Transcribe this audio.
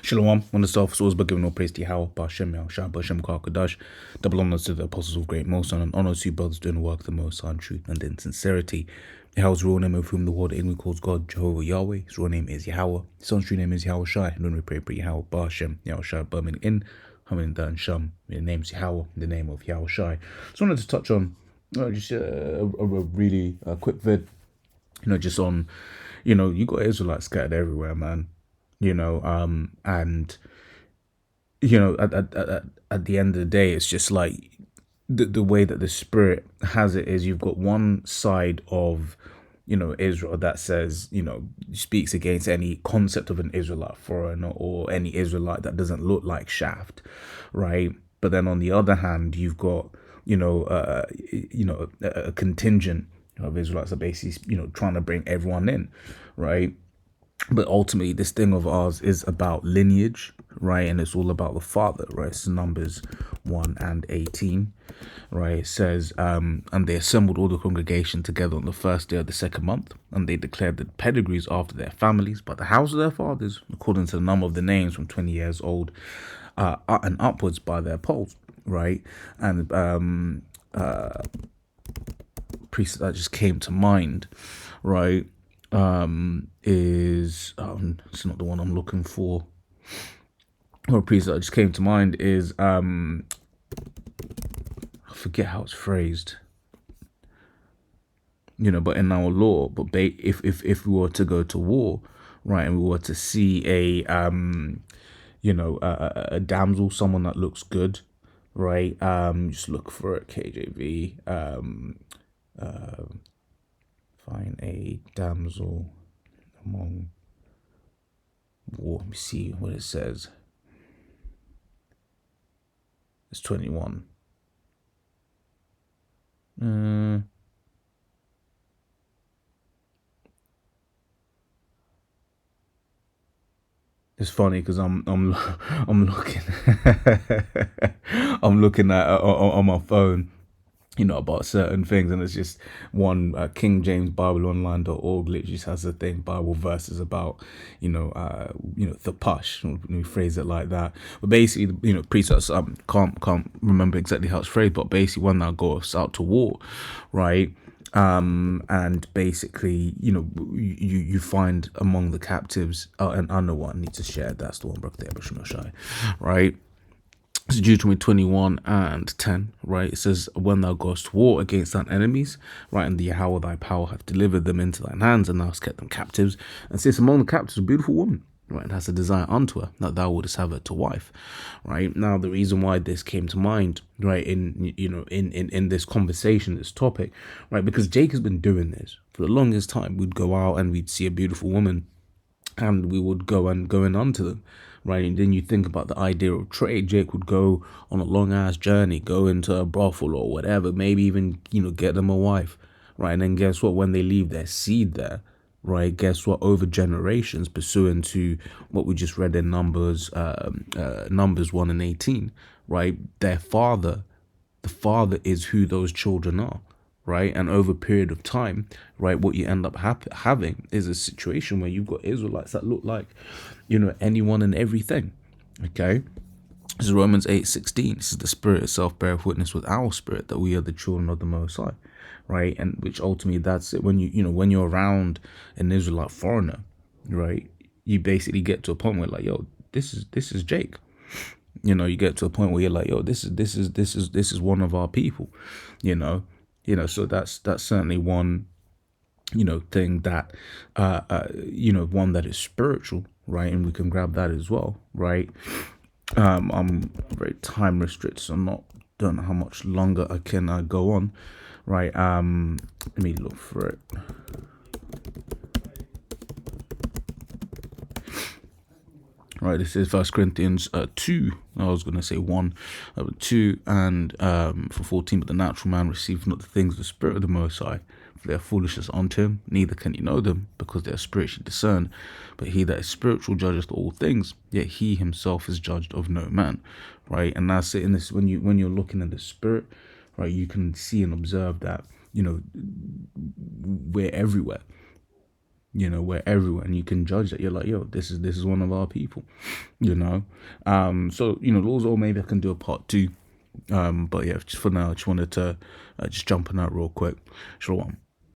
Shalom, one of the self source, but giving all praise to Yahweh, Bashem, Yahshua, Bashem, Kadash, double honors to the apostles of great Most High, and honor to brothers doing the work of the Most High in truth and in sincerity. Yahweh's real name, of whom the world inwardly calls God, Jehovah Yahweh. His real name is Yahweh. His son's true name is Yahweh Shai. And when we pray, Yahweh, Bashem, Yahshua, Birmingham, in, Hamin, Dan, Sham. The name's Yahweh, the name of Yahweh Shai. So I wanted to touch on just a really quick vid, just on, you got Israelites scattered everywhere, man. And at the end of the day, it's just like the way that the Spirit has it is you've got one side of Israel that says speaks against any concept of an Israelite foreigner or any Israelite that doesn't look like Shaft, right? But then on the other hand, you've got a contingent of Israelites that basically trying to bring everyone in, right? But ultimately, this thing of ours is about lineage, right? And it's all about the Father, right? It's Numbers 1 and 18, right? It says, and they assembled all the congregation together on the first day of the second month, and they declared the pedigrees after their families, but the house of their fathers, according to the number of the names from 20 years old and upwards by their polls, right? And priest that just came to mind, right? Is it's not the one I'm looking for. Or a piece that just came to mind is I forget how it's phrased. But in our law, but if we were to go to war, right, and we were to see a damsel, someone that looks good, right, just look for it, KJV, find a damsel among war. Let me see what it says. It's 21. It's funny because I'm looking I'm looking at on my phone, about certain things, and it's just one King James Bible Online.org literally just has a thing, Bible verses about the push, let me phrase it like that. But basically, precepts, can't remember exactly how it's phrased, but basically when thou goest out to war, right, and basically you find among the captives, and I know what I need to share, that's the one, right? It's Deuteronomy 21 and 10, right? It says, when thou goest to war against thine enemies, right, and the Yahweh thy power hath delivered them into thine hands, and thou hast kept them captives, and sits among the captives a beautiful woman, right, and has a desire unto her, that thou wouldest have her to wife, right? Now, the reason why this came to mind, right, in this conversation, this topic, right, because Jake has been doing this for the longest time. We'd go out and we'd see a beautiful woman, and we would go in unto them, right? And then you think about the idea of trade. Jake would go on a long ass journey, go into a brothel or whatever, maybe even get them a wife, right? And then guess what? When they leave their seed there, right? Guess what? Over generations, pursuant to what we just read in Numbers 1 and 18, right? Their father, the father is who those children are. Right, and over a period of time, right, what you end up having is a situation where you've got Israelites that look like, anyone and everything. Okay, this is Romans 8:16. This is the Spirit itself beareth witness with our spirit that we are the children of the Most High, right? And which ultimately that's it. When when you're around an Israelite foreigner, right, you basically get to a point where like, yo, this is Jake. You get to a point where you're like, yo, this is one of our people, so that's certainly one, thing that, one that is spiritual, right? And we can grab that as well, right? I'm very time restricted, so don't know how much longer I can go on, right? Let me look for it. Right, this is 1 Corinthians 2. I was going to say 1, 2, and for 14. But the natural man receives not the things of the Spirit of the Most High, for they are foolishness unto him. Neither can he know them, because they are spiritually discerned. But he that is spiritual judgeth all things, yet he himself is judged of no man. Right, and that's it. In this, when you're looking at the Spirit, right, you can see and observe that we're everywhere. you know, where everyone you can judge that you're like, yo, this is one of our people, you know. So you know, those, or maybe I can do a part two. But yeah, just for now, I just wanted to just jump on that real quick. Shalom.